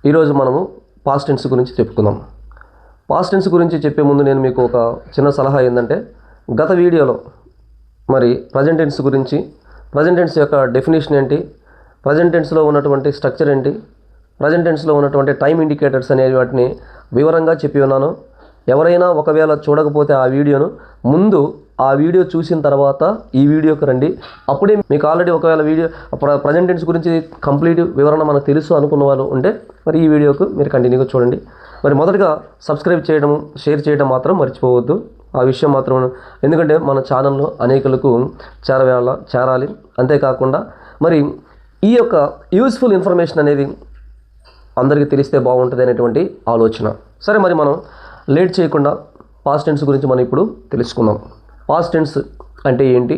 ఈరోజు మనము past tense గురించి చెప్పుకుందాం. పాస్ట్ టెన్స్ గురించి చెప్పే ముందు నేను మీకు ఒక చిన్న సలహా ఏంటంటే, గత వీడియోలో మరి ప్రజెంట్ టెన్స్ గురించి, ప్రజెంట్ టెన్స్ యొక్క డెఫినేషన్ ఏంటి, ప్రజెంట్ టెన్స్లో ఉన్నటువంటి స్ట్రక్చర్ ఏంటి, ప్రజెంట్ టెన్స్లో ఉన్నటువంటి టైం ఇండికేటర్స్ అనే వాటిని వివరంగా చెప్పి ఉన్నాను. ఎవరైనా ఒకవేళ చూడకపోతే ఆ వీడియోను ముందు ఆ వీడియో చూసిన తర్వాత ఈ వీడియోకి రండి. అప్పుడే మీకు ఆల్రెడీ ఒకవేళ వీడియో ప్రజెంట్ టెన్స్ గురించి కంప్లీట్ వివరణ మనకు తెలుసు అనుకున్న వాళ్ళు ఉంటే మరి ఈ వీడియోకు మీరు కంటిన్యూగా చూడండి. మరి మొదటగా సబ్స్క్రైబ్ చేయడం, షేర్ చేయడం మాత్రం మర్చిపోవద్దు. ఆ విషయం మాత్రం, ఎందుకంటే మన ఛానల్లో అనేకులకు చేరాలి. అంతేకాకుండా మరి ఈ యొక్క యూస్ఫుల్ ఇన్ఫర్మేషన్ అనేది అందరికీ తెలిస్తే బాగుంటుంది అనేటువంటి ఆలోచన. సరే, మరి మనం లేట్ చేయకుండా పాస్ట్ టెన్స్ గురించి మనం ఇప్పుడు తెలుసుకుందాం. పాస్ట్ టెన్స్ అంటే ఏంటి,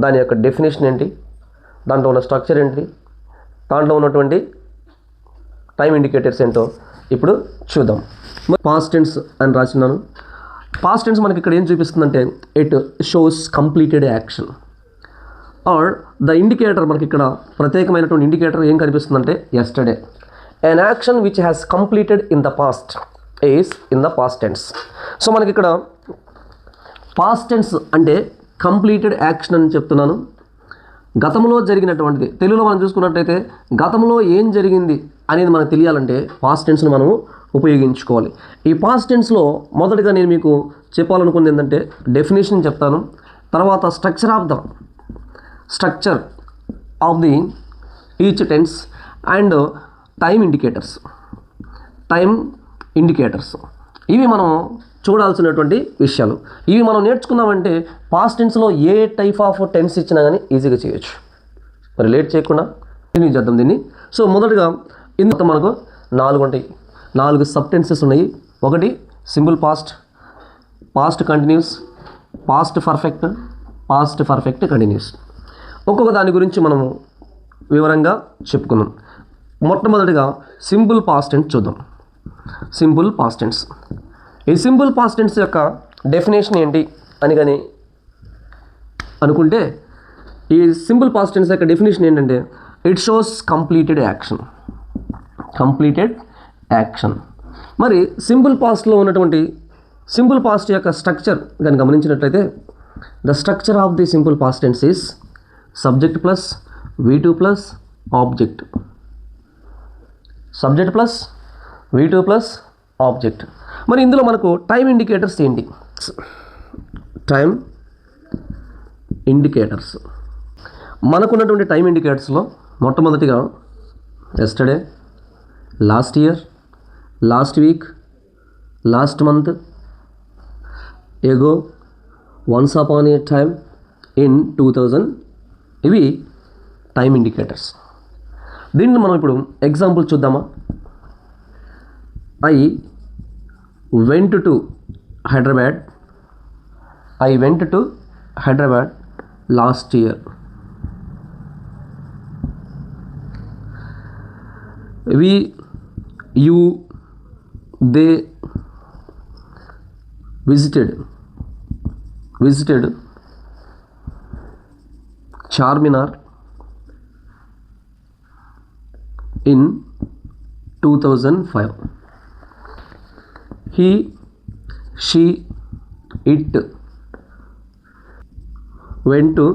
దాని యొక్క డెఫినేషన్ ఏంటి, దాంట్లో ఉన్న స్ట్రక్చర్ ఏంటి, దాంట్లో ఉన్నటువంటి టైం ఇండికేటర్స్ ఏంటో ఇప్పుడు చూద్దాం. పాస్ట్ టెన్స్ అని రాసినాను. పాస్ట్ టెన్స్ మనకి ఇక్కడ ఏం చూపిస్తుందంటే, it shows completed action or the indicator. మనకి ఇక్కడ ప్రత్యేకమైనటువంటి ఇండికేటర్ ఏం కనిపిస్తుందంటే, yesterday an action which has completed in the past is in the past tense. So మనకి ఇక్కడ పాస్ట్ టెన్స్ అంటే కంప్లీటెడ్ యాక్షన్ అని చెప్తున్నాను. గతంలో జరిగినటువంటిది, తెలుగులో మనం చూసుకున్నట్టయితే గతంలో ఏం జరిగింది అనేది మనకు తెలియాలంటే పాస్ట్ టెన్స్ను మనము ఉపయోగించుకోవాలి. ఈ పాస్ట్ టెన్స్లో మొదటిగా నేను మీకు చెప్పాలనుకున్నది ఏంటంటే, డెఫినేషన్ చెప్తాను, తర్వాత structure of the each tense and time indicators ఇవి మనం చూడాల్సినటువంటి విషయాలు. ఇవి మనం నేర్చుకున్నామంటే పాస్ట్ టెన్స్లో ఏ టైప్ ఆఫ్ టెన్స్ ఇచ్చినా కానీ ఈజీగా చేయొచ్చు. మరి లేట్ చేయకుండా కంటిన్యూ చేద్దాం దీన్ని. సో మొదటగా ఇందులో మనకు 4 సబ్ టెన్సెస్ ఉన్నాయి. ఒకటి simple past, past continuous, past perfect continuous. ఒక్కొక్క దాని గురించి మనము వివరంగా చెప్పుకుందాం. మొట్టమొదటిగా సింపుల్ పాస్ట్ టెన్స్ చూద్దాం. సింపుల్ పాస్ట్ టెన్స్, ఈ సింపుల్ పాస్ట్ టెన్స్ యొక్క డెఫినేషన్ ఏంటి అని కానీ అనుకుంటే, ఈ సింపుల్ పాస్ట్ టెన్స్ యొక్క డెఫినేషన్ ఏంటంటే, ఇట్ షోస్ కంప్లీటెడ్ యాక్షన్. మరి సింపుల్ పాస్ట్లో ఉన్నటువంటి సింపుల్ పాస్ట్ యొక్క స్ట్రక్చర్ కానీ గమనించినట్లయితే, the structure of the simple past tense is subject plus V2 plus object. Subject plus V2 plus object. మరి ఇందులో మనకు టైం ఇండికేటర్స్ ఏంటి? టైం ఇండికేటర్స్ మనకున్నటువంటి టైం ఇండికేటర్స్లో మొట్టమొదటిగా yesterday, last year, last week, last month, ago, once upon a time, in 2000 ఇవి time indicators. దీన్ని మనం ఇప్పుడు ఎగ్జాంపుల్ చూద్దామా? I went to Hyderabad last year. They visited Charminar in 2005. He, she, it went to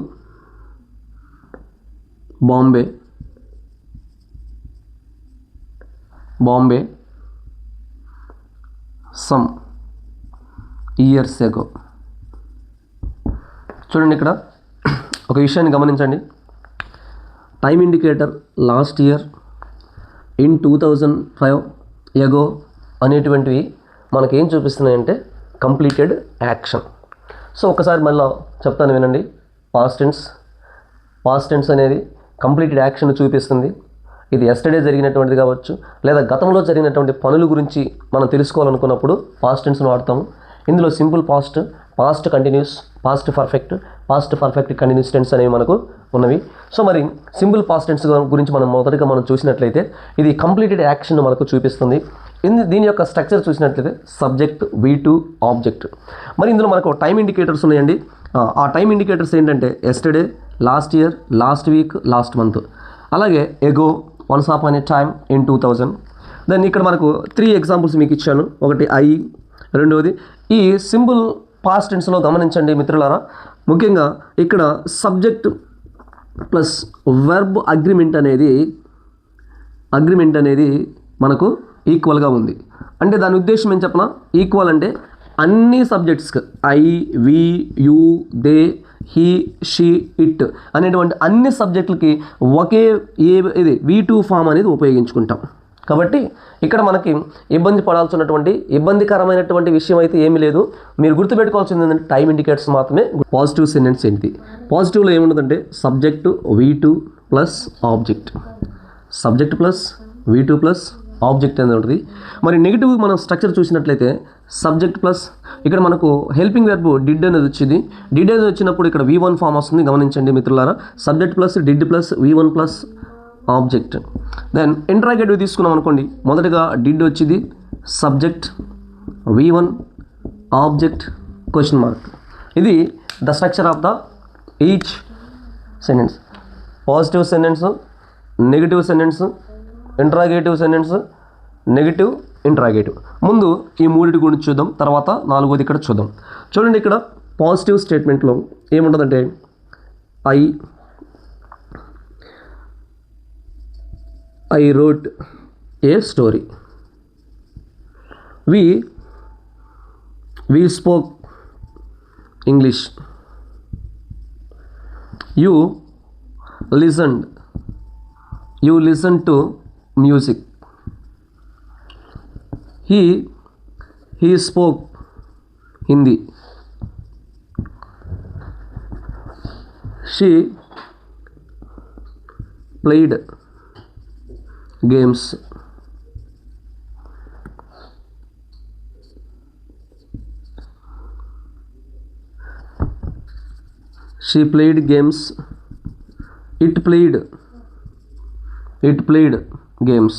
Bombay some years ago. చూడండి, ఇక్కడ ఒక విషయాన్ని గమనించండి. Time indicator last year, in 2005, ఎగో అనేటువంటివి మనకేం చూపిస్తున్నాయంటే కంప్లీటెడ్ యాక్షన్. సో ఒకసారి మళ్ళీ చెప్తాను వినండి. పాస్ట్ టెన్స్ అనేది కంప్లీటెడ్ యాక్షన్ చూపిస్తుంది. ఇది ఎస్టర్డే జరిగినటువంటిది కావచ్చు, లేదా గతంలో జరిగినటువంటి పనుల గురించి మనం తెలుసుకోవాలనుకున్నప్పుడు పాస్ట్ టెన్స్ను వాడతాము. ఇందులో simple past, past continuous, past perfect continuous tense అనేవి మనకు ఉన్నవి. సో మరి సింపుల్ పాస్ట్ టెన్స్ గురించి మొదటగా మనం చూసినట్లయితే, ఇది కంప్లీటెడ్ యాక్షన్ మనకు చూపిస్తుంది. దీని యొక్క స్ట్రక్చర్ చూసినట్లయితే సబ్జెక్ట్, V2, ఆబ్జెక్ట్. మరి ఇందులో మనకు టైం ఇండికేటర్స్ ఉన్నాయండి. ఆ టైం ఇండికేటర్స్ ఏంటంటే yesterday, last year, last week, last month, అలాగే ago, once upon a time, in 2000, then ఇక్కడ మనకు 3 ఎగ్జాంపుల్స్ మీకు ఇచ్చాను. ఒకటి ఐ, రెండవది ఈ సింపుల్ పాస్ట్ టెన్స్లో గమనించండి మిత్రులారా, ముఖ్యంగా ఇక్కడ సబ్జెక్ట్ ప్లస్ వెర్బ్ అగ్రిమెంట్ అనేది మనకు ఈక్వల్గా ఉంది. అంటే దాని ఉద్దేశం ఏం చెప్పనా, ఈక్వల్ అంటే అన్ని సబ్జెక్ట్స్కి I, we, you, they, he, she, it అనేటువంటి అన్ని సబ్జెక్టులకి ఒకే ఇది V2 ఫామ్ అనేది ఉపయోగించుకుంటాం. కాబట్టి ఇక్కడ మనకి ఇబ్బందికరమైనటువంటి విషయం అయితే ఏమీ లేదు. మీరు గుర్తుపెట్టుకోవాల్సింది ఏంటంటే టైం ఇండికేటర్స్ మాత్రమే. పాజిటివ్ సెంటెన్స్ ఏంటి, పాజిటివ్లో ఏముంటుందంటే subject V2 plus object, subject plus V2 plus object అనేది ఉంటుంది. మరి నెగిటివ్ మనం స్ట్రక్చర్ చూసినట్లయితే సబ్జెక్ట్ ప్లస్ ఇక్కడ మనకు హెల్పింగ్ వెర్బ్ డిడ్ అనేది వచ్చింది. డిడ్ అనేది వచ్చినప్పుడు ఇక్కడ V1 ఫామ్ వస్తుంది. గమనించండి మిత్రులారా, subject plus did plus V1 plus object. Then interrogative తీసుకున్నాం అనుకోండి, మొదటగా డిడ్ వచ్చింది, subject V1 object question mark. ఇది the structure of the each sentence. Positive sentence, negative sentence, interrogative sentence, negative, interrogative. ముందు ఈ మూడింటి గురించి చూద్దాం, తర్వాత నాలుగోది ఇక్కడ చూద్దాం. చూడండి, ఇక్కడ పాజిటివ్ స్టేట్మెంట్లో ఏముంటుందంటే I wrote a story. We spoke English. You listened to music. He spoke Hindi. She played games. She played games. It played games.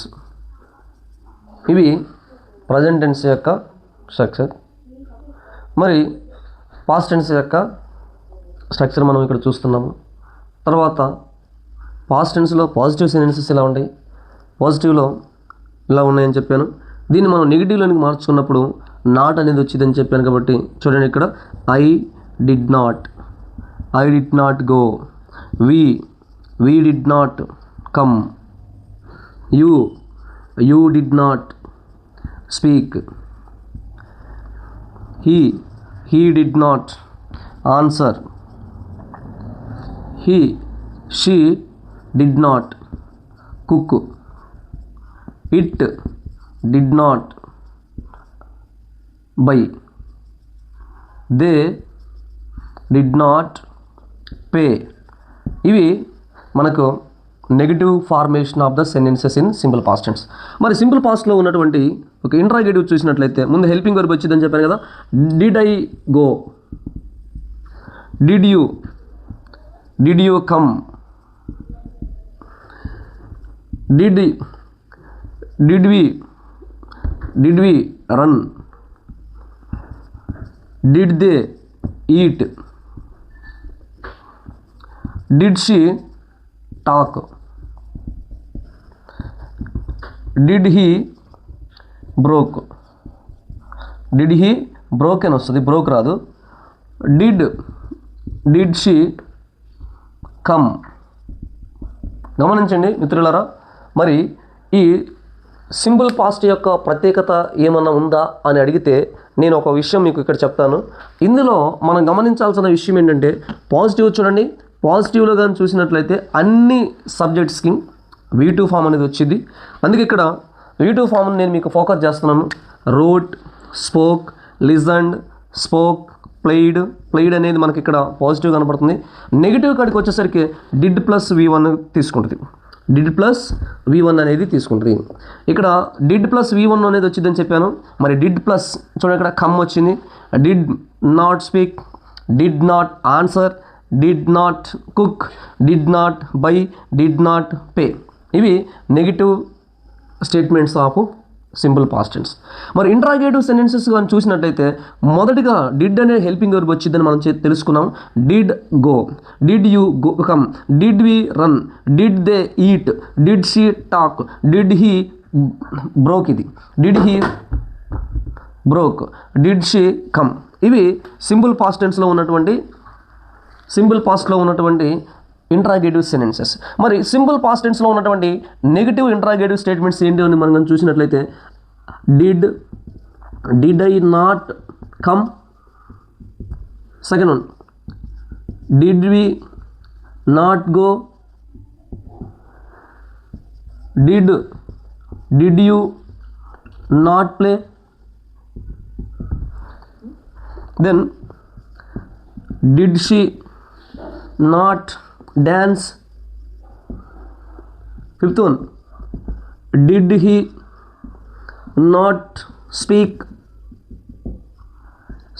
ఇవి ప్రజెంట్ టెన్స్ యొక్క స్ట్రక్చర్. మరి పాస్ట్ టెన్స్ యొక్క స్ట్రక్చర్ మనం ఇక్కడ చూస్తున్నాము. తర్వాత పాస్ట్ టెన్స్లో పాజిటివ్ సెంటెన్సెస్ ఇలా ఉంటాయి, పాజిటివ్లో ఇలా ఉన్నాయని చెప్పాను. దీన్ని మనం నెగిటివ్లోనికి మార్చుకున్నప్పుడు నాట్ అనేది వచ్చిందని చెప్పాను. కాబట్టి చూడండి, ఇక్కడ I did not go, we did not come, you did not speak, he did not answer, she did not cook, it did not buy, they did not pay. ఇవి మనకు negative formation of the sentences in simple past tense. మరి simple పాస్ట్లో ఉన్నటువంటి ఒక interrogative చూసినట్లయితే ముందు helping verb వచ్చిందని చెప్పాను కదా. Did I go, did you come, did we run, did they eat, did she talk, did he broke అని వస్తుంది, బ్రోక్ రాదు. Did she come. గమనించండి మిత్రులారా, మరి ఈ సింపుల్ పాస్ట్ యొక్క ప్రత్యేకత ఏమన్నా ఉందా అని అడిగితే నేను ఒక విషయం మీకు ఇక్కడ చెప్తాను. ఇందులో మనం గమనించాల్సిన విషయం ఏంటంటే పాజిటివ్ చూడండి, పాజిటివ్లో కానీ చూసినట్లయితే అన్ని సబ్జెక్ట్స్కి V2 ఫామ్ అనేది వచ్చింది. అందుకే ఇక్కడ V2 ఫామ్ని నేను మీకు ఫోకస్ చేస్తున్నాను. Wrote, spoke, listened, spoke, played అనేది మనకి ఇక్కడ పాజిటివ్ కనపడుతుంది. నెగిటివ్ కాడికి వచ్చేసరికి డిడ్ ప్లస్ V1 తీసుకుంటుంది, అనేది తీసుకుంటుంది. ఇక్కడ డిడ్ ప్లస్ V1 అనేది వచ్చిందని చెప్పాను. మరి డిడ్ ప్లస్ చూడండి, ఇక్కడ కమ్ వచ్చింది. Did not speak, did not answer, did not cook, did not buy, did not pay. ఇవి negative statements of simple past tense. మరి ఇంట్రాగేటివ్ సెంటెన్సెస్ కానీ చూసినట్లయితే మొదటిగా డిడ్ అనే హెల్పింగ్ వర్బ్ వచ్చిందని మనం తెలుసుకున్నాం. Did go, did you come, did we run, did they eat, did she talk, did he broke, ఇది did he broke, did she come. ఇవి సింపుల్ పాస్ట్ టెన్స్లో ఉన్నటువంటి ఇంట్రాగేటివ్ సెంటెన్సెస్. మరి సింపుల్ పాస్ట్ టెన్స్లో ఉన్నటువంటి నెగిటివ్ ఇంట్రాగేటివ్ స్టేట్మెంట్స్ ఏంటి అని మనం చూసినట్లయితే did I not come. Second one, did we not go, did you not play. Then did she not dance. Fifth one, did he not speak.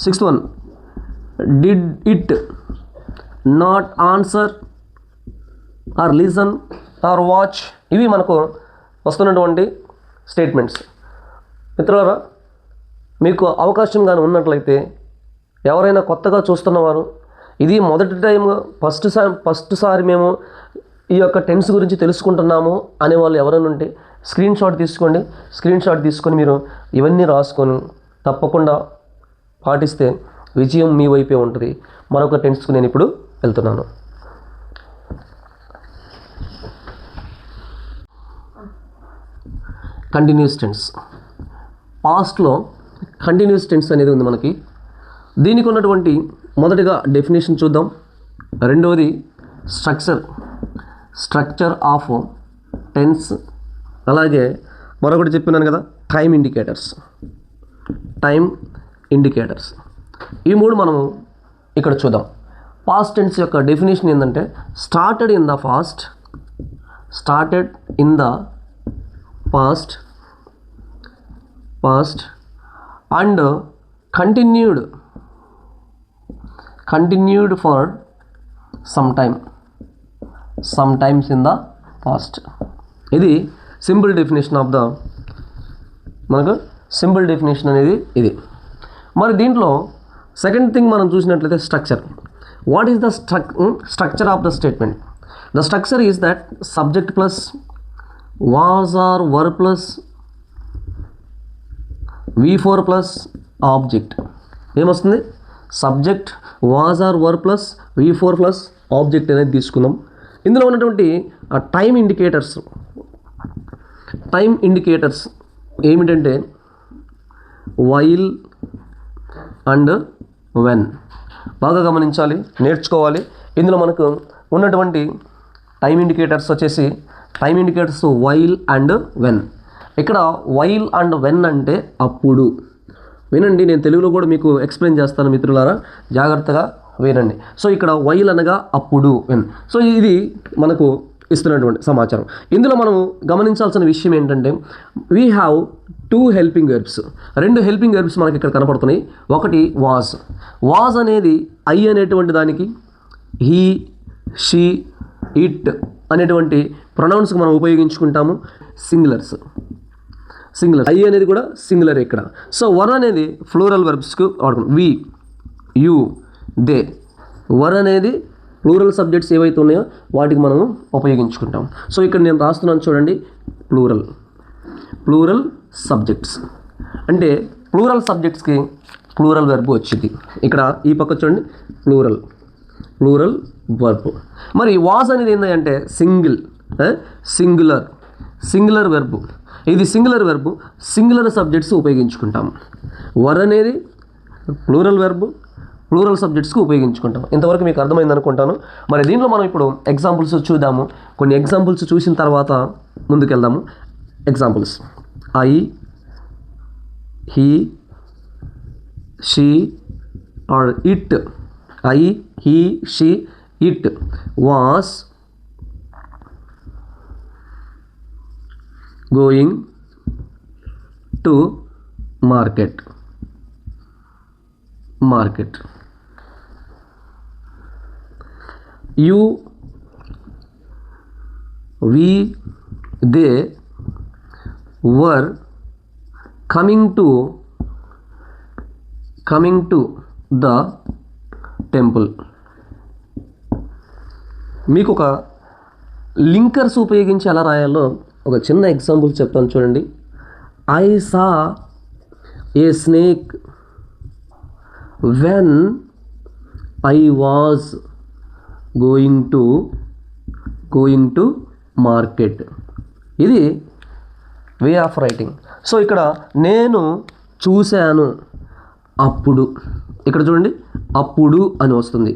Sixth one, did it not answer or listen or watch. ఇవి మనకు వస్తున్నటువంటి statements. మిత్రులారా, మీకు అవకాశం కానీ ఉన్నట్లయితే ఎవరైనా కొత్తగా చూస్తున్నవారు, ఇది మొదటి టైం ఫస్ట్ సారి మేము ఈ యొక్క టెన్స్ గురించి తెలుసుకుంటున్నాము అనే వాళ్ళు ఎవరైనా ఉంటే స్క్రీన్ షాట్ తీసుకోండి. స్క్రీన్ షాట్ తీసుకొని మీరు ఇవన్నీ రాసుకొని తప్పకుండా పాటిస్తే విజయం మీ వైపే ఉంటుంది. మరొక టెన్స్కు నేను ఇప్పుడు వెళ్తున్నాను. Continuous tense. పాస్ట్లో కంటిన్యూస్ టెన్స్ అనేది ఉంది మనకి. దీనికి ఉన్నటువంటి మొదటిగా డెఫినేషన్ చూద్దాం. రెండవది స్ట్రక్చర్ ఆఫ్ టెన్స్. అలాగే మరొకటి చెప్పినాను కదా, టైం ఇండికేటర్స్. ఈ మూడు మనము ఇక్కడ చూద్దాం. పాస్ట్ టెన్స్ యొక్క డెఫినేషన్ ఏంటంటే started in the past and continued for sometimes in the past. ఇది సింపుల్ డెఫినేషన్ ఆఫ్ మనకు సింపుల్ డెఫినేషన్ అనేది ఇది. మరి దీంట్లో సెకండ్ థింగ్ మనం చూసినట్లయితే structure. What is the structure of the statement? The structure is that subject plus was or were plus V4 plus object. ఏమొస్తుంది? Subject was or were plus V4 plus object అనేది తీసుకుందాం. ఇందులో ఉన్నటువంటి time indicators ఏమిటంటే while and when. బాగా గమనించాలి, నేర్చుకోవాలి. ఇందులో మనకు ఉన్నటువంటి time indicators while and when. ఇక్కడ వైల్ అండ్ వెన్ అంటే అప్పుడు. వినండి, నేను తెలుగులో కూడా మీకు ఎక్స్ప్లెయిన్ చేస్తాను మిత్రులారా, జాగ్రత్తగా వినండి. సో ఇక్కడ వైల్ అనగా అప్పుడు, వెన్. సో ఇది మనకు ఇస్తున్నటువంటి సమాచారం. ఇందులో మనం గమనించాల్సిన విషయం ఏంటంటే we have 2 helping verbs. 2 helping verbs మనకి ఇక్కడ కనపడుతున్నాయి. ఒకటి వాజ్ అనేది ఐ అనేటువంటి దానికి, హీ, షీ, ఇట్ అనేటువంటి ప్రొనౌన్స్కి మనం ఉపయోగించుకుంటాము. సింగులర్ ఐ అనేది కూడా సింగులర్ ఇక్కడ. సో వర్ అనేది ఫ్లూరల్ వెర్బ్స్కు వాడుకున్నాం. We, you, they. వర్ అనేది ప్లూరల్ సబ్జెక్ట్స్ ఏవైతే ఉన్నాయో వాటికి మనం ఉపయోగించుకుంటాం. సో ఇక్కడ నేను రాస్తున్నాను చూడండి, ప్లూరల్ సబ్జెక్ట్స్ అంటే ప్లూరల్ సబ్జెక్ట్స్కి ప్లూరల్ వెర్బ్ వచ్చింది. ఇక్కడ ఈ పక్క చూడండి, ప్లూరల్ వర్బ్. మరి వాజ్ అనేది ఏంటంటే సింగులర్ వెర్బ్. ఇది సింగులర్ వెర్బ్, సింగులర్ సబ్జెక్ట్స్ ఉపయోగించుకుంటాం. వర్ అనేది ప్లూరల్ వెర్బ్, ప్లూరల్ సబ్జెక్ట్స్కి ఉపయోగించుకుంటాం. ఇంతవరకు మీకు అర్థమైంది అనుకుంటాను. మరి దీంట్లో మనం ఇప్పుడు ఎగ్జాంపుల్స్ చూద్దాము. కొన్ని ఎగ్జాంపుల్స్ చూసిన తర్వాత ముందుకెళ్దాము. Examples: I, he, she or it. I, he, she, it was going to market. You, we, they were coming to the temple. మీకు ఒక లింకర్స్ ఉపయోగించి ఎలా రాయాలో ఒక చిన్న ఎగ్జాంపుల్ చెప్తాను చూడండి. I saw a snake when I was going to market. ఇది వే ఆఫ్ రైటింగ్. సో ఇక్కడ నేను చూశాను అప్పుడు, ఇక్కడ చూడండి అప్పుడు అని వస్తుంది.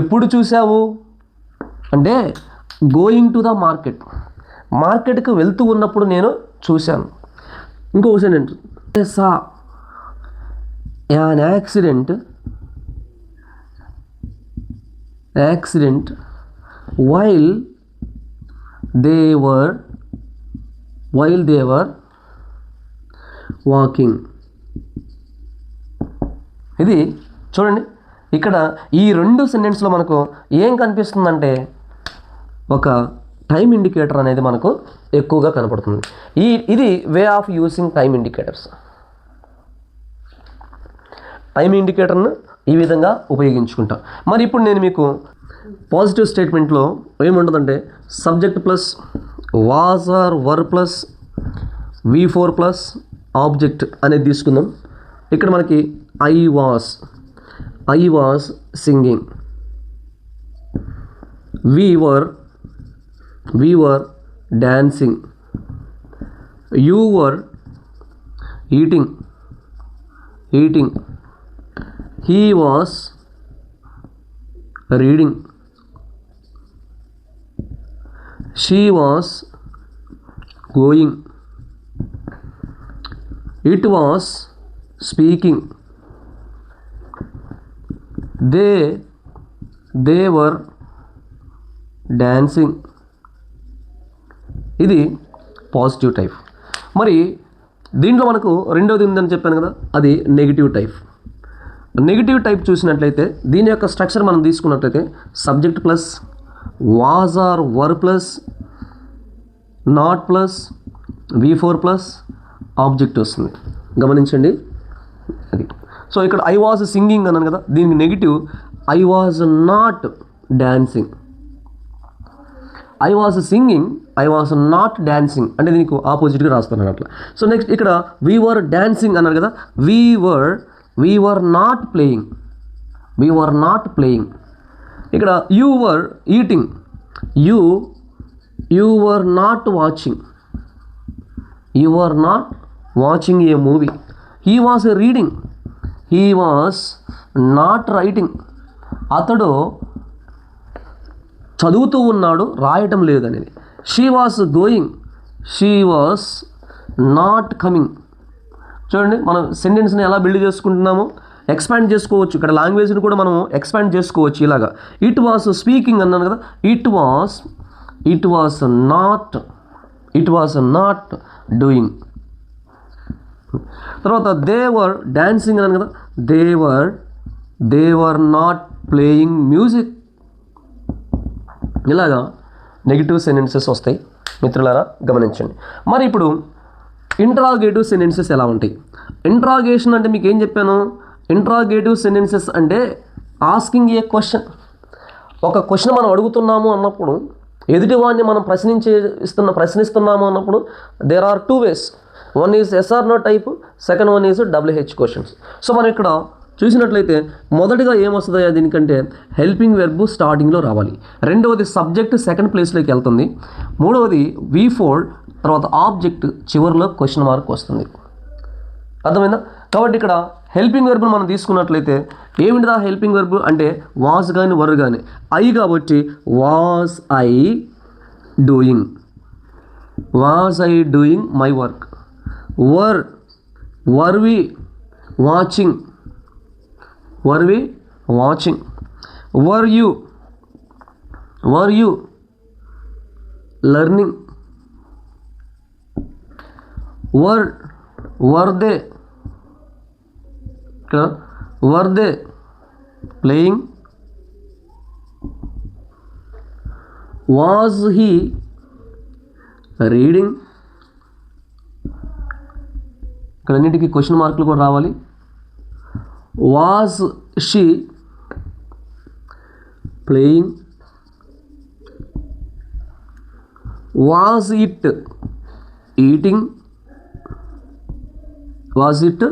ఎప్పుడు చూసావు అంటే గోయింగ్ టు ద మార్కెట్కి వెళ్తూ ఉన్నప్పుడు నేను చూశాను. ఇంకో క్వశ్చన్ ఏంటి, saw an accident while they were walking. ఇది చూడండి, ఇక్కడ ఈ రెండు సెంటెన్స్లో మనకు ఏం కనిపిస్తుందంటే ఒక టైం ఇండికేటర్ అనేది మనకు ఎక్కువగా కనపడుతుంది. ఇది way of using time indicators. Time ఇండికేటర్ను ఈ విధంగా ఉపయోగించుకుంటాం. మరి ఇప్పుడు నేను మీకు పాజిటివ్ స్టేట్మెంట్లో ఏముంటుందంటే subject plus was or were plus V4 plus object అనేది తీసుకుందాం. ఇక్కడ మనకి I was singing, we were dancing, you were eating, he was reading, she was going, it was speaking, they were dancing. ఇది positive type. మరి దీంట్లో మనకు రెండోది ఉందని చెప్పాను కదా, అది నెగిటివ్ టైప్. నెగిటివ్ టైప్ చూసినట్లయితే దీని యొక్క స్ట్రక్చర్ మనం తీసుకున్నట్లయితే subject plus was or were plus not plus V4 plus object వస్తుంది. గమనించండి అది. సో ఇక్కడ ఐ వాజ్ సింగింగ్ అన్నాను కదా, దీనికి negative I was not dancing. I was singing, I was not dancing అంటే దీనికి ఆపోజిట్గా రాస్తున్నాను అట్లా. సో నెక్స్ట్ ఇక్కడ వీ వర్ డాన్సింగ్ అన్నారు కదా, వీ వర్ నాట్ ప్లేయింగ్. ఇక్కడ you were eating, you were not watching a movie. He was reading, he was not writing. అతడు చదువుతూ ఉన్నాడు, రాయటం లేదు అనేది. She was going, she was not coming. చూడండి మనం సెంటెన్స్ని ఎలా బిల్డ్ చేసుకుంటున్నామో ఎక్స్పాండ్ చేసుకోవచ్చు. ఇక్కడ లాంగ్వేజ్ని కూడా మనం ఎక్స్పాండ్ చేసుకోవచ్చు ఇలాగా. ఇట్ వాజ్ స్పీకింగ్ అన్నాను కదా, ఇట్ వాజ్ నాట్ డూయింగ్. తర్వాత దే వర్ డాన్సింగ్ అన్నాను కదా, they were not playing music. ఇలాగా నెగిటివ్ సెంటెన్సెస్ వస్తాయి మిత్రులారా, గమనించండి. మరి ఇప్పుడు ఇంట్రాగేటివ్ సెంటెన్సెస్ ఎలా ఉంటాయి? ఇంట్రాగేషన్ అంటే మీకు ఏం చెప్పాను, ఇంట్రాగేటివ్ సెంటెన్సెస్ అంటే ఆస్కింగ్ ఏ క్వశ్చన్. ఒక క్వశ్చన్ మనం అడుగుతున్నాము అన్నప్పుడు, ఎదుటివాడిని మనం ప్రశ్నిస్తున్నాము అన్నప్పుడు there are 2 ways. One is yes or no type, second one is WH questions. So మనం ఇక్కడ చూసినట్లయితే మొదటిగా ఏమొస్తుందో దీనికంటే హెల్పింగ్ వెర్బ్ స్టార్టింగ్లో రావాలి. రెండవది సబ్జెక్ట్ సెకండ్ ప్లేస్లోకి వెళ్తుంది. మూడవది V4 తర్వాత ఆబ్జెక్ట్ చివరిలో క్వశ్చన్ మార్క్ వస్తుంది. అర్థమైందా? కాబట్టి ఇక్కడ హెల్పింగ్ వెర్బ్ను మనం తీసుకున్నట్లయితే ఏమిటిదా హెల్పింగ్ వెర్బ్ అంటే వాజ్ కానీ వర్ కానీ. ఐ కాబట్టి was I doing my work. Were we watching, were you learning, were they playing, was he reading. ఇక్కడ అన్నిటికీ క్వశ్చన్ మార్కులు కూడా రావాలి. Was she playing, was it eating, was it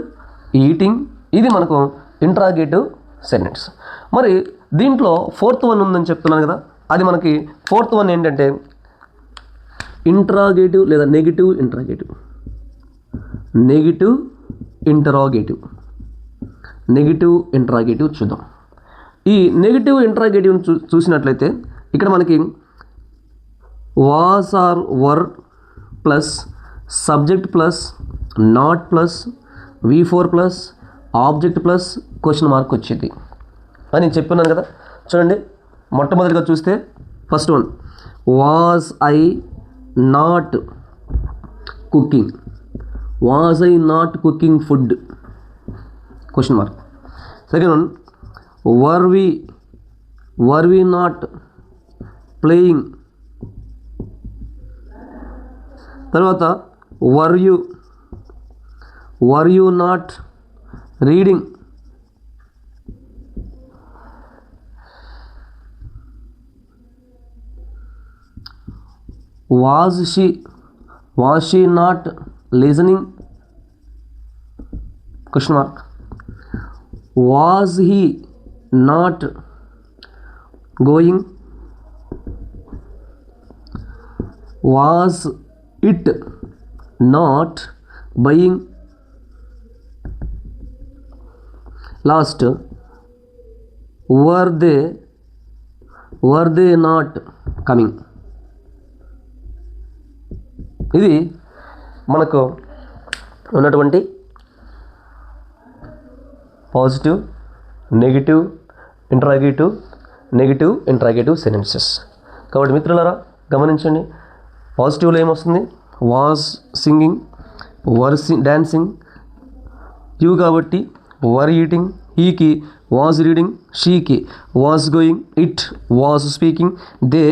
eating, ఇది మనకు ఇంట్రాగేటివ్ సెంటెన్స్. మరి దీంట్లో ఫోర్త్ వన్ ఉందని చెప్తున్నాను కదా, అది మనకి ఫోర్త్ వన్ ఏంటంటే ఇంట్రాగేటివ్ లేదా negative interrogative. Negative interrogative, negative interrogative చూద్దాం. ఈ నెగిటివ్ ఇంట్రాగేటివ్ని చూసినట్లయితే ఇక్కడ మనకి was or were plus subject plus not plus V4 plus object plus question mark వచ్చింది అని చెప్పున్నాను కదా. చూడండి, మొట్టమొదటిగా చూస్తే first one, was I not cooking, was I not cooking food question mark. Second one, were we not playing. తర్వాత were you not reading. Was she not listening question mark. Was he not going. Was it not buying. Last, were they not coming. ఇది మనకు ఉన్నటువంటి positive, negative interrogative sentences. కాబట్టి మిత్రులారా గమనించండి, పాజిటివ్లో ఏమొస్తుంది? Was singing, were dancing, you కాబట్టి were eating, హీకి వాజ్ రీడింగ్, షీకి was going, it was speaking, they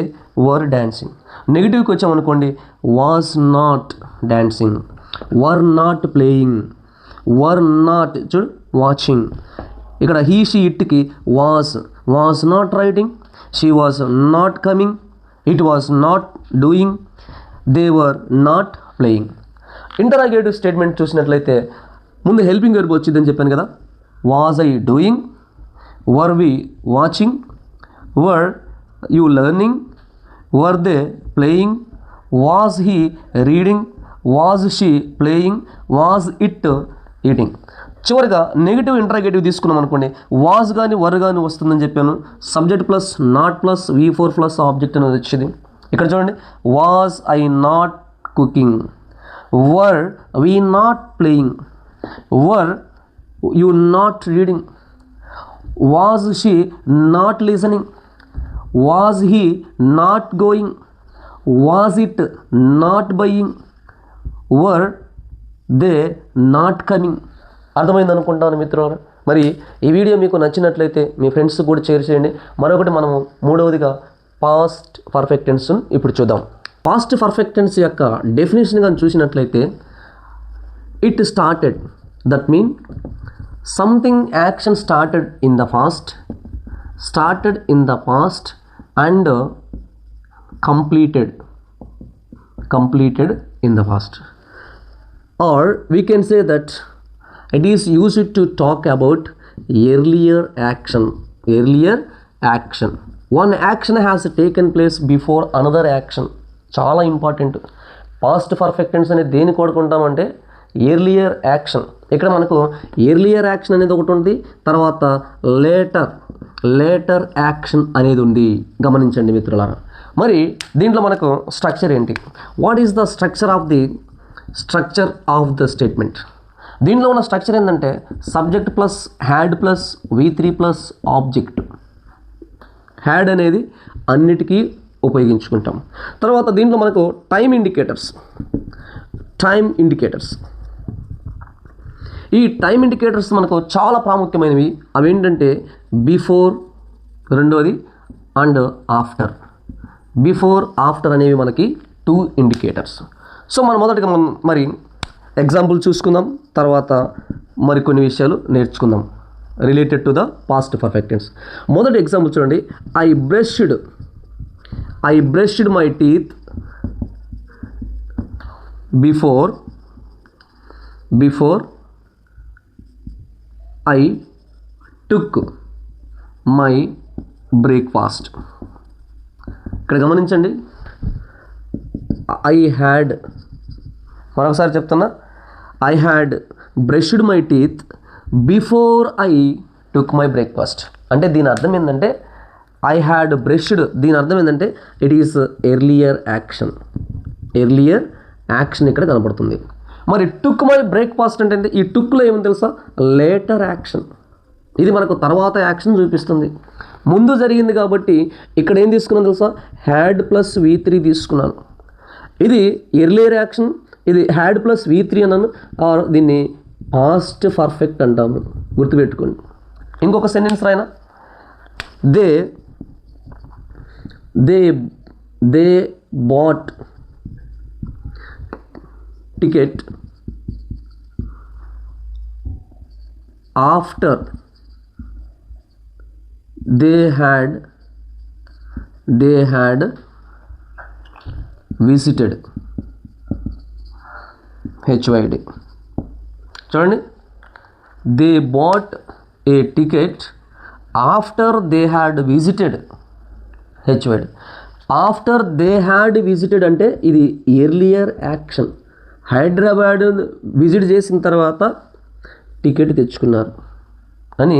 were dancing. నెగిటివ్కి వచ్చామనుకోండి, was not dancing, were not playing, were not చూడు వాచింగ్. ఇక్కడ హీ షీ ఇట్కి was not writing, she was not coming, it was not doing, they were not playing. Interrogative statement చూసినట్లయితే ముందు helping verb వచ్చిందని చెప్పాను కదా. Was I doing, were we watching, were you learning, were they playing, was he reading, was she playing, was it eating. చివరిగా negative interrogative తీసుకున్నాం అనుకోండి, was కానీ were కానీ వస్తుందని చెప్పాను. Subject plus not plus V4 plus object అనేది వచ్చింది. ఇక్కడ చూడండి, was I not cooking, were we not playing, were you not reading, was she not listening, was he not going, was it not buying, were they not coming. అర్థమైంది అనుకుంటాను మిత్రులారా. మరి ఈ video మీకు నచ్చినట్లయితే మీ ఫ్రెండ్స్ కూడా షేర్ చేయండి. మరొకటి మనము మూడవదిగా పాస్ట్ పర్ఫెక్ట్ టెన్స్ ఇప్పుడు చూద్దాం. పాస్ట్ పర్ఫెక్ట్ టెన్స్ యొక్క డెఫినేషన్ కానీ చూసినట్లయితే, it started, that mean something action started in the past and completed in the past. Or we can say that it is used to talk about earlier action. One action has taken place before another action. చాలా important. Past perfect tense అనేది దేనికి వాడుకుంటామంటే earlier action. ఇక్కడ మనకు earlier action అనేది ఒకటి ఉంది, తర్వాత later action అనేది ఉంది. గమనించండి మిత్రులారా. మరి దీంట్లో మనకు స్ట్రక్చర్ ఏంటి? What is the structure of the statement? దీంట్లో ఉన్న స్ట్రక్చర్ ఏంటంటే subject plus had plus V3 plus object. Had అనేది అన్నిటికీ ఉపయోగించుకుంటాం. తర్వాత దీంట్లో మనకు టైం ఇండికేటర్స్. ఈ టైం ఇండికేటర్స్ మనకు చాలా ప్రాముఖ్యమైనవి. అవి ఏంటంటే బిఫోర్, రెండోది అండ్ ఆఫ్టర్. బిఫోర్ ఆఫ్టర్ అనేవి మనకి 2 ఇండికేటర్స్. సో మనం మొదటిగా మరి ఎగ్జాంపుల్ చూసుకుందాం, తర్వాత మరికొన్ని విషయాలు నేర్చుకుందాం related to the past perfect tense. మొదటి ఎగ్జాంపుల్ చూడండి, I brushed my teeth before I took my breakfast. ఇక్కడ గమనించండి, ఐ హ్యాడ్, మరొకసారి చెప్తున్నా, I had brushed my teeth before I took my breakfast. అంటే దీని అర్థం ఏంటంటే ఐ హ్యాడ్ బ్రష్డ్, దీని అర్థం ఏంటంటే ఇట్ ఈస్ ఎర్లియర్ యాక్షన్ ఇక్కడ కనపడుతుంది. మరి టుక్ మై బ్రేక్ఫాస్ట్ అంటే ఈ టుక్లో ఏమని తెలుసా, లేటర్ యాక్షన్. ఇది మనకు తర్వాత యాక్షన్ చూపిస్తుంది. ముందు జరిగింది కాబట్టి ఇక్కడ ఏం తీసుకున్నాను తెలుసా, హ్యాడ్ ప్లస్ V3 తీసుకున్నాను. ఇది ఎర్లియర్ యాక్షన్, ఇది హ్యాడ్ ప్లస్ V3 అన్నాను. దీన్ని పాస్ట్ పర్ఫెక్ట్ అంటాము, గుర్తుపెట్టుకోండి. ఇంకొక సెంటెన్స్ రాయనా, they bought ticket after they had visited HYD. చూడండి, they bought a ticket after they had visited HYD. After they had visited అంటే ఇది ఎర్లియర్ యాక్షన్. హైదరాబాద్ విజిట్ చేసిన తర్వాత టికెట్ తెచ్చుకున్నారు అని,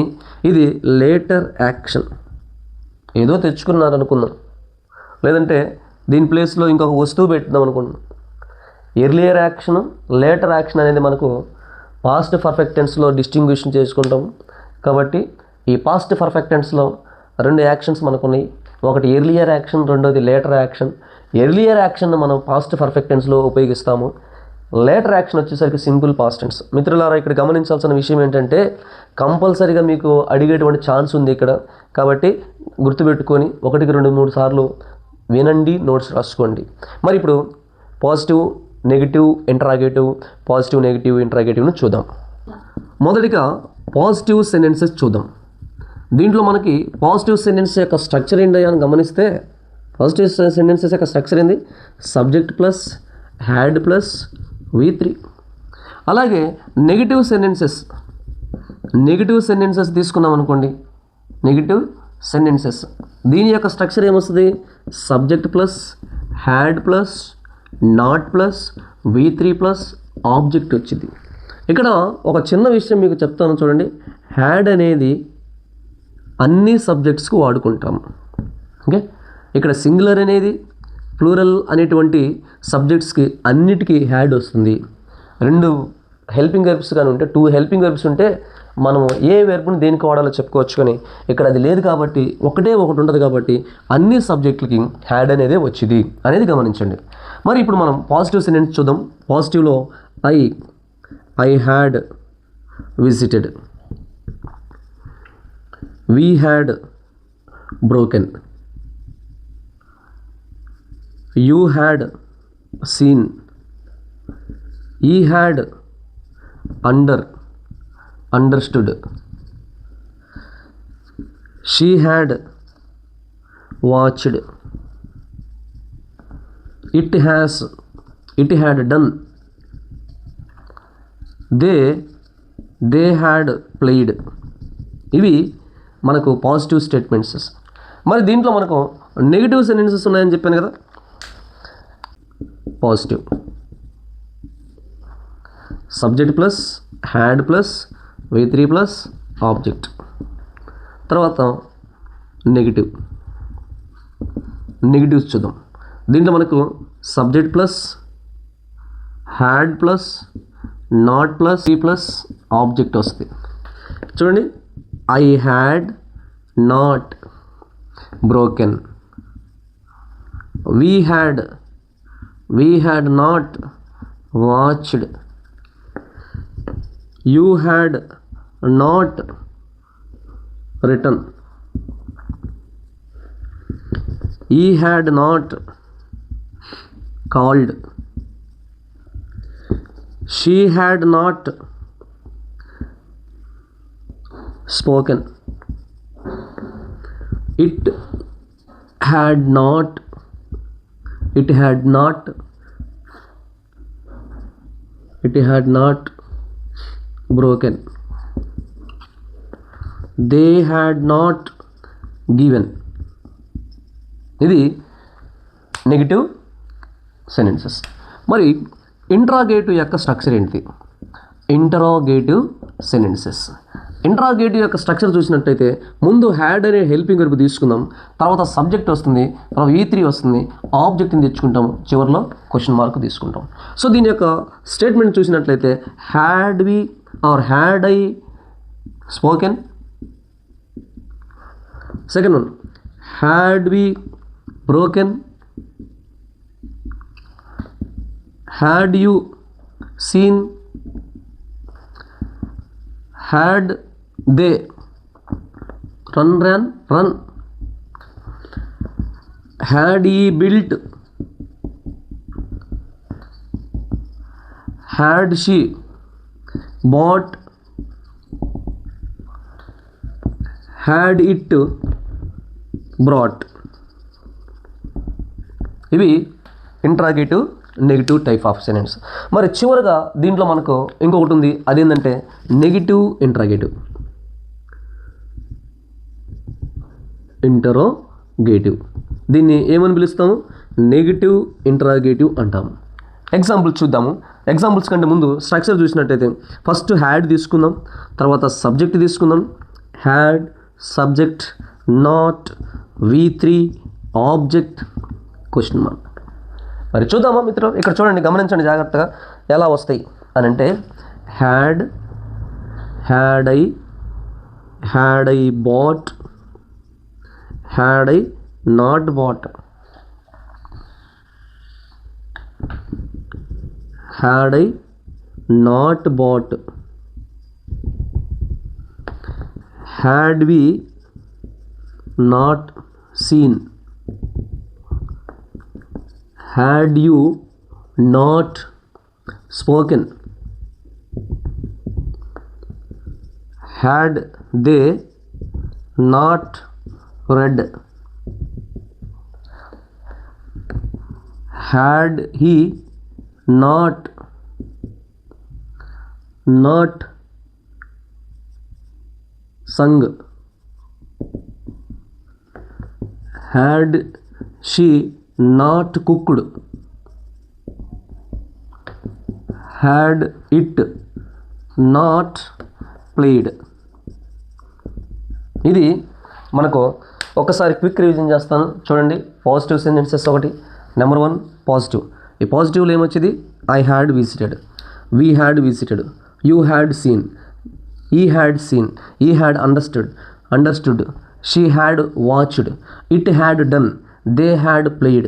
ఇది లేటర్ యాక్షన్. ఏదో తెచ్చుకున్నారు అనుకుందాం, లేదంటే దీని ప్లేస్లో ఇంకొక వస్తువు పెట్టుదాం అనుకుంటున్నాం. ఎర్లియర్ యాక్షన్, లేటర్ యాక్షన్ అనేది మనకు పాస్ట్ పర్ఫెక్ట్ టెన్స్లో డిస్టింగ్విషన్ చేసుకుంటాం. కాబట్టి ఈ పాస్ట్ పర్ఫెక్ట్ టెన్స్లో రెండు యాక్షన్స్ మనకు ఉన్నాయి. ఒకటి ఎర్లియర్ యాక్షన్, రెండోది లేటర్ యాక్షన్. ఎర్లియర్ యాక్షన్ను మనం పాస్ట్ పర్ఫెక్ట్ టెన్స్లో ఉపయోగిస్తాము. లేటర్ యాక్షన్ వచ్చేసరికి సింపుల్ పాస్ట్ టెన్స్. మిత్రులారా, ఇక్కడ గమనించాల్సిన విషయం ఏంటంటే కంపల్సరీగా మీకు అడిగేటువంటి ఛాన్స్ ఉంది ఇక్కడ. కాబట్టి గుర్తుపెట్టుకొని 1, 2, 3 సార్లు వినండి, నోట్స్ రాసుకోండి. మరి ఇప్పుడు పాజిటివ్ నెగిటివ్ ఇంటరాగేటివ్ను చూద్దాం. మొదటిగా పాజిటివ్ సెంటెన్సెస్ చూద్దాం. దీంట్లో మనకి పాజిటివ్ సెంటెన్స్ యొక్క స్ట్రక్చర్ ఏంటి అని గమనిస్తే, పాజిటివ్ సెంటెన్సెస్ యొక్క స్ట్రక్చర్ ఏంది, subject plus had plus V3. అలాగే నెగిటివ్ సెంటెన్సెస్ తీసుకున్నాం అనుకోండి, నెగిటివ్ సెంటెన్సెస్ దీని యొక్క స్ట్రక్చర్ ఏమొస్తుంది, subject plus had plus not plus V3 plus object వచ్చింది. ఇక్కడ ఒక చిన్న విషయం మీకు చెప్తాను చూడండి. హ్యాడ్ అనేది అన్ని సబ్జెక్ట్స్కి వాడుకుంటాము. ఓకే, ఇక్కడ సింగులర్ అనేది, ప్లూరల్ అనేటువంటి సబ్జెక్ట్స్కి అన్నిటికీ హ్యాడ్ వస్తుంది. 2 హెల్పింగ్ వెర్బ్స్ కానీ ఉంటే, 2 హెల్పింగ్ వెర్బ్స్ ఉంటే మనం ఏ వెర్బ్ని దేనికి వాడాలో చెప్పుకోవచ్చు. కానీ ఇక్కడ అది లేదు కాబట్టి ఒకటి ఉంటుంది కాబట్టి అన్ని సబ్జెక్టులకి హ్యాడ్ అనేది వచ్చింది అనేది గమనించండి. మరి ఇప్పుడు మనం పాజిటివ్ సెంటెన్స్ చూద్దాం. పాజిటివ్లో I had visited, we had broken, you had seen, he had understood, she had watched, it had done, they had played. ఇవి మనకు పాజిటివ్ స్టేట్మెంట్స్. మరి దీంట్లో మనకు నెగిటివ్ సెంటెన్సెస్ ఉన్నాయని చెప్పాను కదా. Positive subject plus had plus V3 plus object. తర్వాత negatives చూద్దాం. దీంట్లో మనకు subject plus had plus not plus V plus object వస్తుంది. చూడండి, I had not broken, we had not watched, you had not written, he had not called, she had not spoken, it had not it had not broken, they had not given. ఇది negative sentences. మరి interrogative యొక్క structure ఏంటి? Interrogative sentences. Interrogative యొక్క structure చూసినట్టయితే ముందు had అనే helping verb తీసుకుందాం, తర్వాత సబ్జెక్ట్ వస్తుంది, తర్వాత V3 వస్తుంది, ఆబ్జెక్ట్ని తెచ్చుకుంటాం, చివరిలో క్వశ్చన్ మార్క్ తీసుకుంటాం. సో దీని యొక్క స్టేట్మెంట్ చూసినట్లయితే had we or had I spoken. Second one, had we broken, had you seen, had they run, had he built, had she bought, had it brought. ఇవి interrogative negative type of sentence. మరి చివరిగా దీంట్లో మనకు ఇంకొకటి ఉంది, అదేంటంటే negative interrogative. Interrogative, దీన్ని ఏమని పిలుస్తాము? నెగిటివ్ ఇంట్రాగేటివ్ అంటాము. ఎగ్జాంపుల్ చూద్దాము. ఎగ్జాంపుల్స్ కంటే ముందు స్ట్రక్చర్ చూసినట్టయితే ఫస్ట్ హ్యాడ్ తీసుకుందాం, తర్వాత సబ్జెక్ట్ తీసుకుందాం. Had, subject, not, V3, object, question mark. మరి చూద్దామా మిత్రులు? ఇక్కడ చూడండి, గమనించండి జాగ్రత్తగా ఎలా వస్తాయి అని అంటే had, had I bought, had I not bought, had I not bought, had we not seen, had you not spoken, had they not read, had he not sung, had she not cooked, had it not played. ఇది మనకు ఒకసారి quick revision చేస్తాను చూడండి. Positive sentences ఒకటి. Number 1 positive. ఈ పాజిటివ్లో ఏమొచ్చింది? I had visited, we had visited, you had seen, he had seen, he had understood, she had watched, it had done, they had played.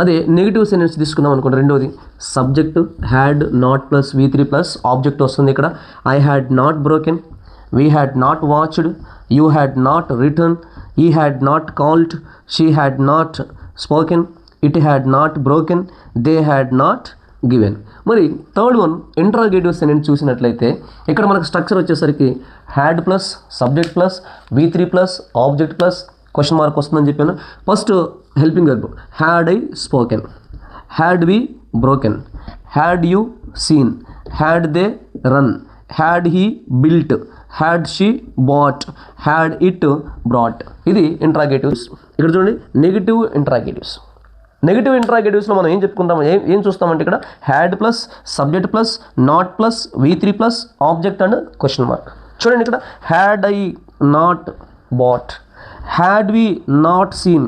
అదే నెగిటివ్ సెంటెన్స్ తీసుకుందాం అనుకోండి. రెండోది subject had not plus V3 plus object వస్తుంది. ఇక్కడ I had not broken, we had not watched, you had not return, he had not called, she had not spoken, it had not broken, they had not given. మరి third one interrogative sentence చూసినట్లయితే ఇక్కడ మనకు structure వచ్చేసరికి had plus subject plus V3 plus object plus question mark వస్తుందని చెప్పాను. First helping verb had I spoken, had we broken, had you seen, had they run, had he built, had she bought, had it brought. ఇది interrogatives. ఇక్కడ చూడండి negative interrogatives. Negative ఇంట్రాగేటివ్స్లో మనం ఏం చెప్పుకుంటాం, ఏం చూస్తామంటే ఇక్కడ had plus subject plus not plus V3 plus object and question mark. చూడండి ఇక్కడ had I not bought, had we not seen,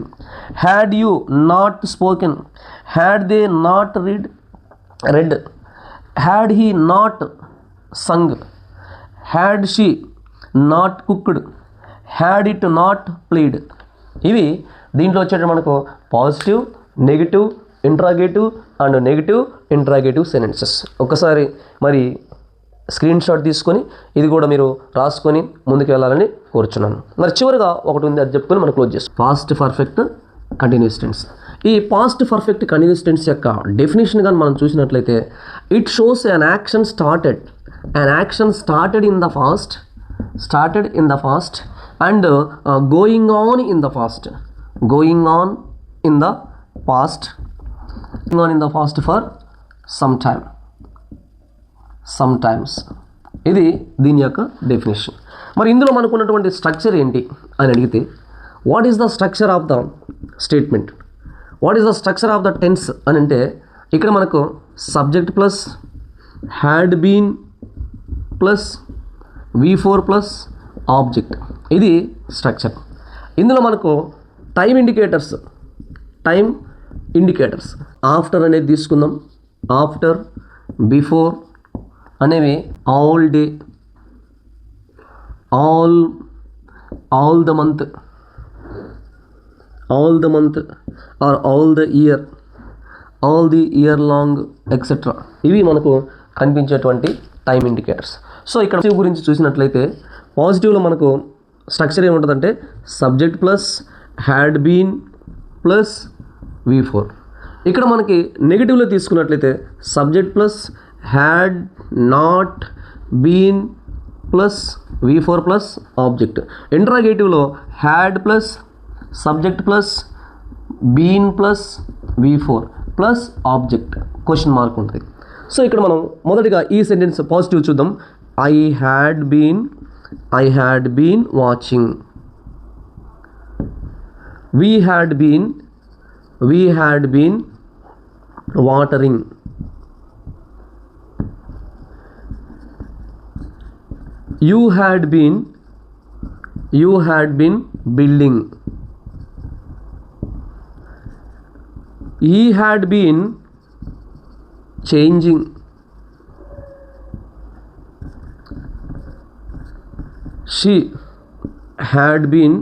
had you not spoken, had they not read, had he not sung, had she not cooked, had it not played. ఇవి దీంట్లో వచ్చేట మనకు positive, negative, interrogative and negative interrogative sentences. ఒకసారి మరి screen shot తీసుకొని ఇది కూడా మీరు రాసుకొని ముందుకు వెళ్ళాలని కోరుచున్నాను. మరి చివరిగా ఒకటి ఉంది, అది చెప్పుకొని మనం క్లోజ్ చేస్తాం. Past perfect continuous tense. ఈ పాస్ట్ పర్ఫెక్ట్ కంటిన్యూస్ టెన్స్ యొక్క డెఫినేషన్ కానీ మనం చూసినట్లయితే it shows an action started in the past and going on in the past for some time. Some times. ఇది దీని యొక్క డెఫినేషన్. మరి ఇందులో మనకు ఉన్నటువంటి స్ట్రక్చర్ ఏంటి అని అడిగితే, what is the structure of the statement, what is the structure of the tense అని అంటే, ఇక్కడ మనకు subject plus had been plus V4 plus object, ఇది స్ట్రక్చర్. ఇందులో మనకు టైం ఇండికేటర్స్ ఆఫ్టర్ అనేది తీసుకుందాం. ఆఫ్టర్, బిఫోర్ అనేవి all day, all the month or all the year, all the year long etcetera. ఇవి మనకు కనిపించేటువంటి టైం ఇండికేటర్స్. సో ఇక్కడ పాజిటివ్ గురించి చూసినట్లయితే, పాజిటివ్లో మనకు స్ట్రక్చర్ ఏముంటుందంటే subject plus had been plus V4. ఇక్కడ మనకి నెగిటివ్లో తీసుకున్నట్లయితే subject plus had not been plus V4 plus object. ఇంట్రాగేటివ్లో had plus subject plus been plus V4 plus object question mark ఉంటుంది. సో ఇక్కడ మనం మొదటిగా ఈ సెంటెన్స్ పాజిటివ్ చూద్దాం. I had been watching. We had been watering. You had been building. He had been changing. She had been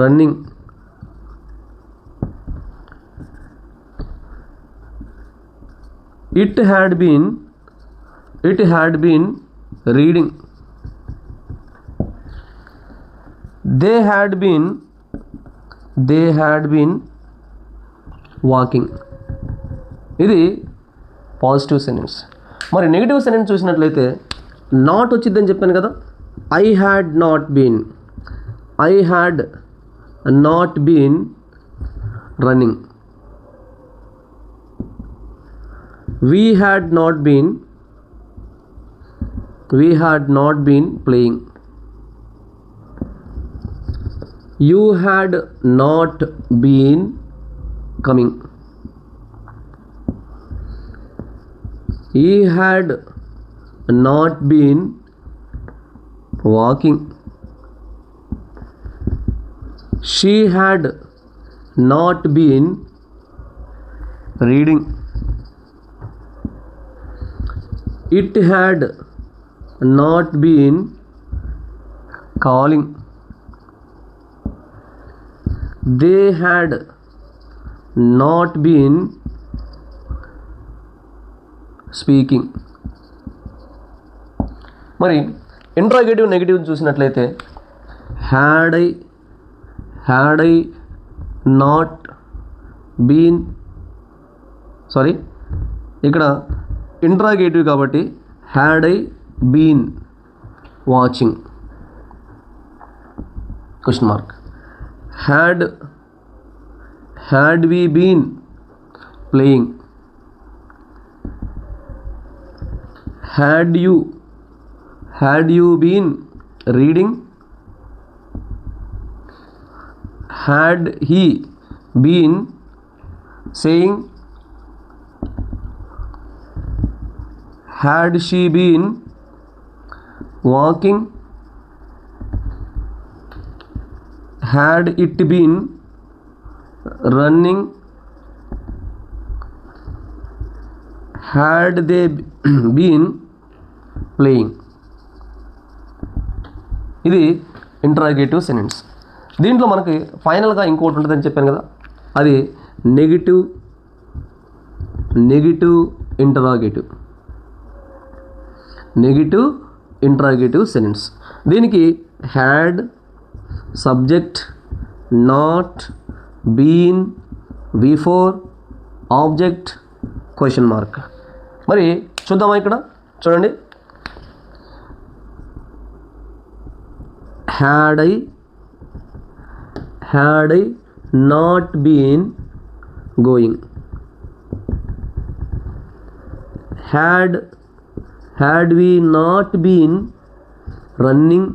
running. It had been reading. They had been walking. ఇది positive sentence. మరి negative sentence చూసినట్లయితే not వచ్చిందని చెప్పాను కదా. I had not been running. We had not been playing. You had not been coming. He had not been walking. She had not been reading. It had not been calling. They had not been speaking. మరి interrogative negative చూసినట్లయితే had I not been, sorry ఇక్కడ interrogative కాబట్టి had I been watching question mark. Had we been playing. Had you been reading. Had he been saying. Had she been walking? Had it been running? Had they been playing? ఇది interrogative sentence. దీంట్లో మనకి ఫైనల్గా ఇంకోటి ఉంటుందని చెప్పాను కదా, అది negative interrogative sentence. దీనికి had, subject, not, been, V4, object, question mark. మరి చూద్దామా, ఇక్కడ చూడండి. Had I not been going. had we not been running,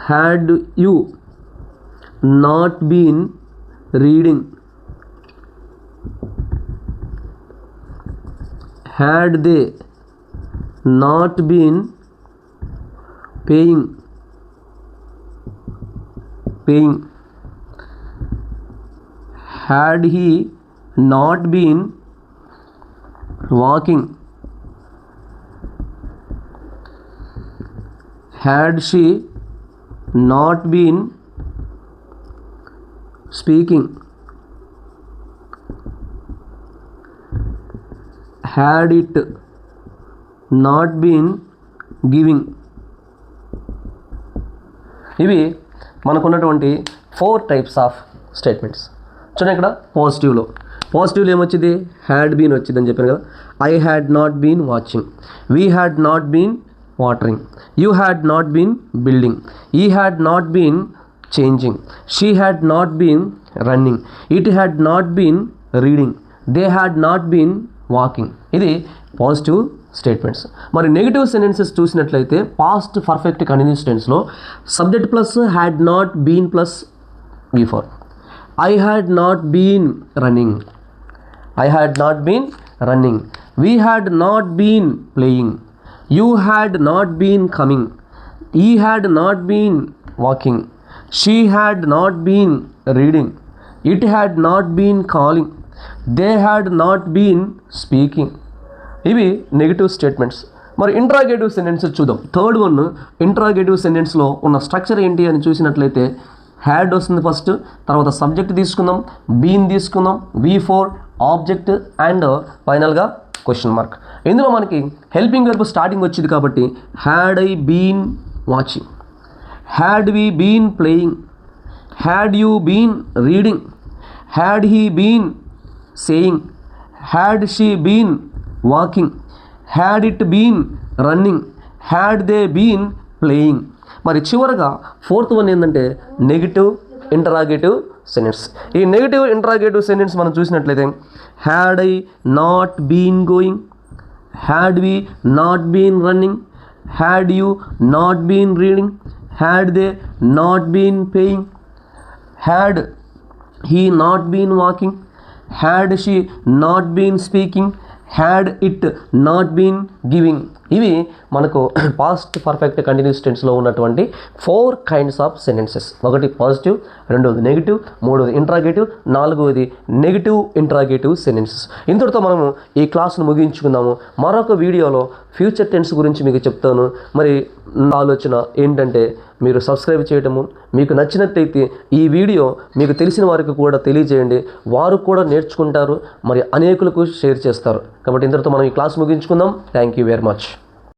had you not been reading, had they not been paying, had he not been walking, had she not been speaking, had it not been giving. ఇవి మనకున్నటువంటి 4 types of statements. చూడండి ఇక్కడ పాజిటివ్లో ఏమొచ్చింది, had been వచ్చింది అని చెప్పాను కదా. I had not been watching, we had not been watering, you had not been building, he had not been changing, she had not been running, it had not been reading, they had not been walking. ఇది positive statements. మరి negative sentences చూసినట్లయితే past perfect continuous టెన్స్లో subject plus had not been plus before. I had not been running, I had not been running, we had not been playing, you had not been coming, he had not been walking, she had not been reading, it had not been calling, they had not been speaking. ఇవి negative statements. మరి interrogative sentences చూద్దాం. Third one, interrogative సెంటెన్స్లో ఉన్న structure ఏంటి అని చూసినట్లయితే had వస్తుంది first, తర్వాత subject తీసుకుందాం, బీన్ తీసుకుందాం, V4 ఆబ్జెక్ట్ అండ్ ఫైనల్గా క్వశ్చన్ మార్క్. ఇందులో మనకి హెల్పింగ్ వర్బ్ స్టార్టింగ్ వచ్చింది కాబట్టి had I been watching, had we been playing, had you been reading, had he been saying, had she been walking, had it been running, had they been playing. మరి చివరగా 4th one ఏంటంటే negative interrogative sentence. ఈ negative interrogative sentence మనం చూసినట్లయితే had I not been going, had we not been running, had you not been reading, had they not been paying, had he not been walking, had she not been speaking, had it not been giving. ఇవి మనకు past perfect continuous టెన్స్లో ఉన్నటువంటి 4 kinds of sentences. ఒకటి positive, రెండవది negative, మూడవది interrogative, నాలుగవది negative interrogative sentences. ఇంతటితో మనము ఈ క్లాస్ను ముగించుకుందాము. మరొక వీడియోలో ఫ్యూచర్ టెన్స్ గురించి మీకు చెప్తాను. మరి నా ఆలోచన ఏంటంటే మీరు సబ్స్క్రైబ్ చేయటము, మీకు నచ్చినట్లయితే ఈ వీడియో మీకు తెలిసిన వారికి కూడా తెలియజేయండి, వారు కూడా నేర్చుకుంటారు, మరి అనేకులకు షేర్ చేస్తారు. కాబట్టి ఇంతటితో మనం ఈ క్లాస్ ముగించుకుందాం. Thank you very much.